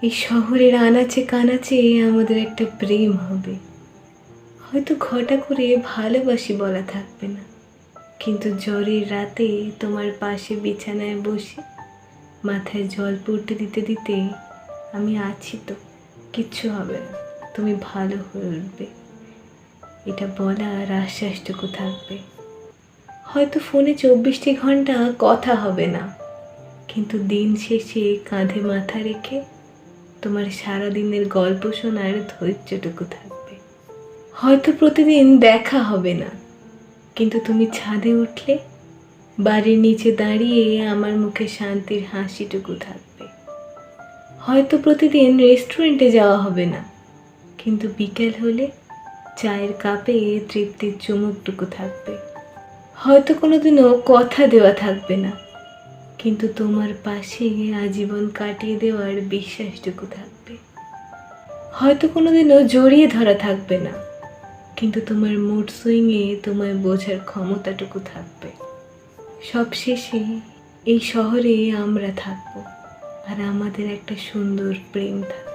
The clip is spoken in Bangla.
এই শহরের আনাচে কানাচে আমাদের একটা প্রেম হবে। হয়তো ঘটা করে ভালোবাসি বলা থাকবে না, কিন্তু জ্বরের রাতে তোমার পাশে বিছানায় বসে মাথায় জল পড়তে দিতে দিতে আমি আছি তো, কিচ্ছু হবে না, তুমি ভালো হয়ে উঠবে, এটা বলার আশ্বাসটুকু থাকবে। হয়তো ফোনে 24টি ঘন্টা কথা হবে না, কিন্তু দিন শেষে কাঁধে মাথা রেখে তোমার সারাদিনের গল্প শোনার ধৈর্যটুকু থাকবে। হয়তো প্রতিদিন দেখা হবে না, কিন্তু তুমি ছাদে উঠলে বাড়ির নিচে দাঁড়িয়ে আমার মুখে শান্তির হাসিটুকু থাকবে। হয়তো প্রতিদিন রেস্টুরেন্টে যাওয়া হবে না, কিন্তু বিকেল হলে চায়ের কাপে তৃপ্তির চুমুকটুকু থাকবে। হয়তো কোনোদিনও কথা দেওয়া থাকবে না, কিন্তু তোমার পাশে আজীবন কাটিয়ে দেওয়ার বিশ্বাসটুকু থাকবে। হয়তো কোনোদিনও জড়িয়ে ধরা থাকবে না, কিন্তু তোমার মুড সুইংয়ে তোমায় বোঝার ক্ষমতাটুকু থাকবে। সব শেষে এই শহরে আমরা থাকবো, আর আমাদের একটা সুন্দর প্রেম থাকবে।